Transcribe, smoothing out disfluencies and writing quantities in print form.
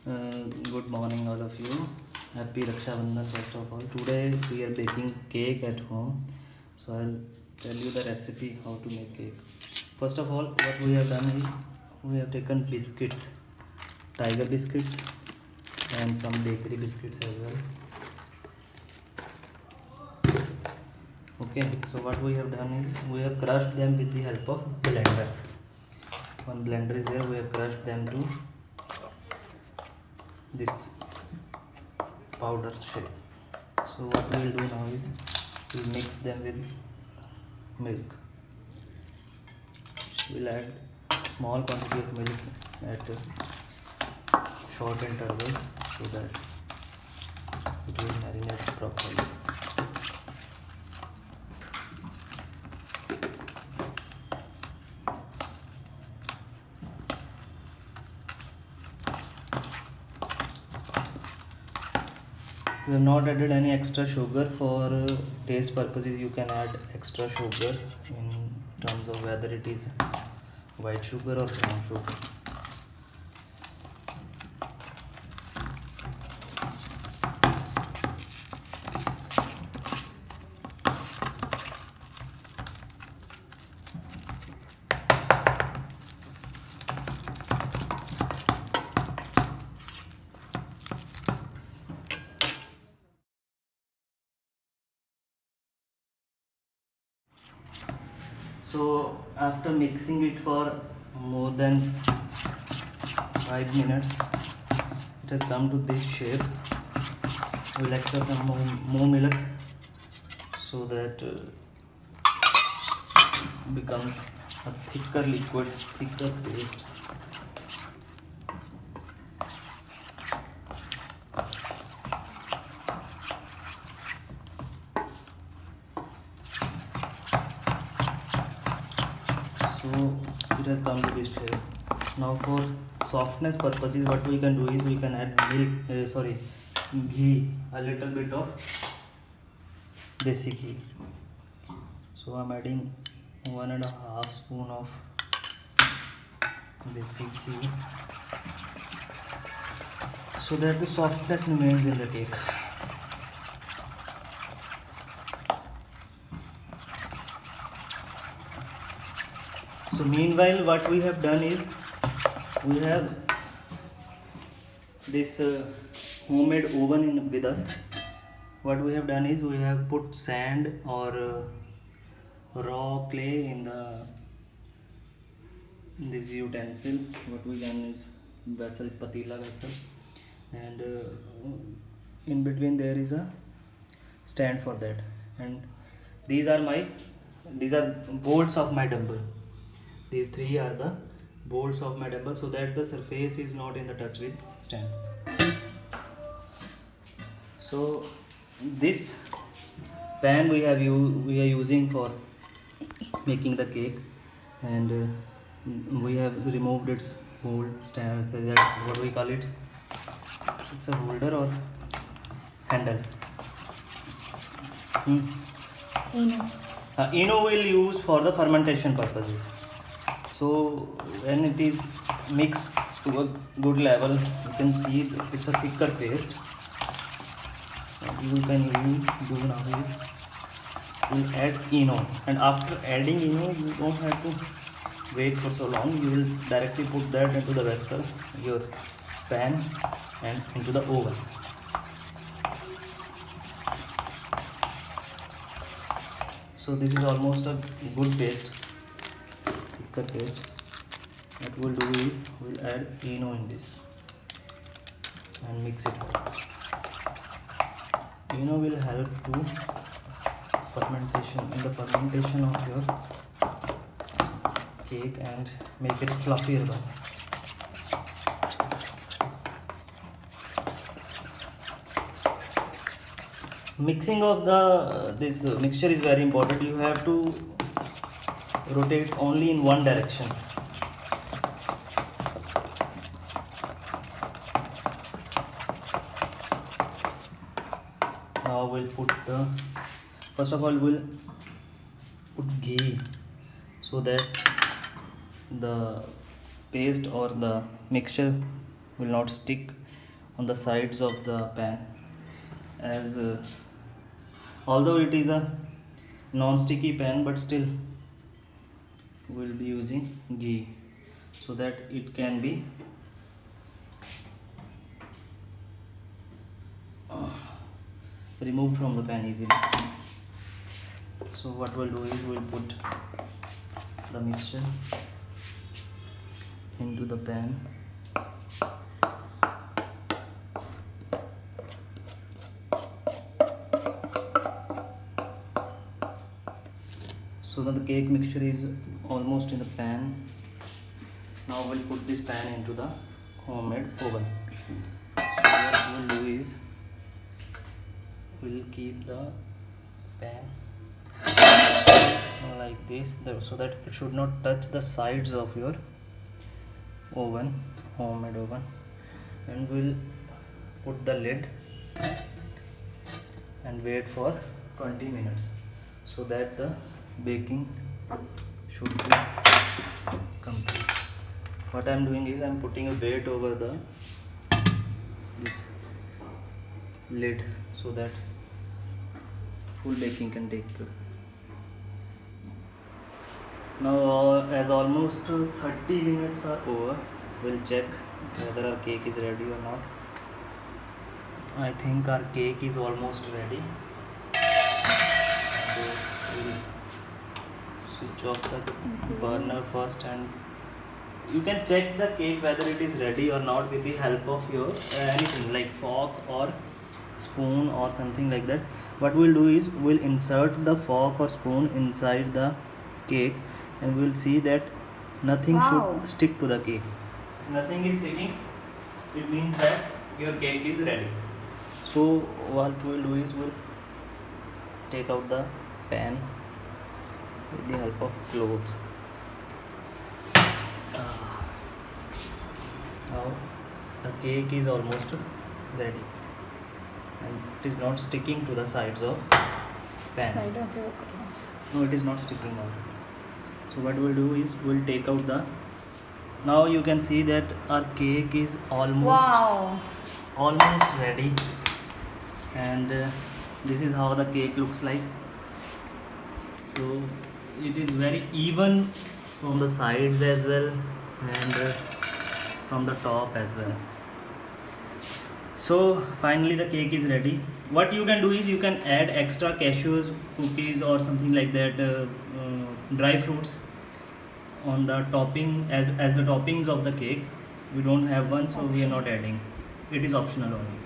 Good morning, all of you. Happy Raksha Bandhan, first of all. Today we are baking cake at home. So I'll tell you the recipe how to make cake. First of all, what we have done is we have taken biscuits, tiger biscuits, and some bakery biscuits as well. Okay, so what we have done is we have crushed them with the help of blender. One blender is there, we have crushed them to this powder shape. So what we will do now is we'll mix them with milk. We'll add small quantity of milk at short intervals so that it will marinate properly. We have not added any extra sugar. For taste purposes you can add extra sugar in terms of whether it is white sugar or brown sugar. So after mixing it for more than 5 minutes, it has come to this shape. We'll extra some more milk so that becomes a thicker liquid, thicker paste. So it has come to this shape. Now for softness purposes, what we can do is we can add ghee, a little bit of desi ghee. So I'm adding 1.5 spoon of desi ghee so that the softness remains in the cake. So meanwhile what we have done is we have this homemade oven with us. What we have done is we have put sand or raw clay in this utensil. What we done is vessel, patila vessel, and in between there is a stand for that, and these are bolts of my dumbbell. These three are the bolts of my dumbbell so that the surface is not in the touch with stand. So this pan we are using for making the cake, and we have removed its whole stand. So that what we call it, it's a holder or handle. Eno will use for the fermentation purposes. So when it is mixed to a good level, you can see it's a thicker paste. What you can do now is you add Eno, and after adding Eno you don't have to wait for so long. You will directly put that into the vessel, your pan, and into the oven. So this is almost a good paste, thicker paste. What we'll do is we'll add Eno in this and mix it. Eno will help to fermentation of your cake and make it fluffier one. Mixing of this mixture is very important. You have to rotate only in one direction. Now we'll put first of all we'll put ghee so that the paste or the mixture will not stick on the sides of the pan, as although it is a non-sticky pan, but still we'll be using ghee so that it can be removed from the pan easily. So what we'll do is we'll put the mixture into the pan. So now the cake mixture is almost in the pan. Now we'll put this pan into the homemade oven. So what we'll do is we'll keep the pan like this, so that it should not touch the sides of your oven, homemade oven, and we'll put the lid and wait for 20 minutes so that the baking should be complete. What I'm doing is I'm putting a weight over this lid so that full baking can take place. Now as almost 30 minutes are over, we'll check whether our cake is ready or not. I think our cake is almost ready. So we'll switch off the burner first, and you can check the cake whether it is ready or not with the help of your anything like fork or spoon or something like that. What we'll do is we'll insert the fork or spoon inside the cake, and we'll see that nothing should stick to the cake. If nothing is sticking, it means that your cake is ready. So what we'll do is we'll take out the pan with the help of cloth. Now the cake is almost ready, and it is not sticking to the sides of pan. No, it is not sticking out. So what we'll do is we'll take out the, now you can see that our cake is almost ready, and this is how the cake looks like. So it is very even from the sides as well, and from the top as well. So finally the cake is ready. What you can do is you can add extra cashews, cookies or something like that, dry fruits on the topping as the toppings of the cake. We don't have one, so we are not adding. It is optional only.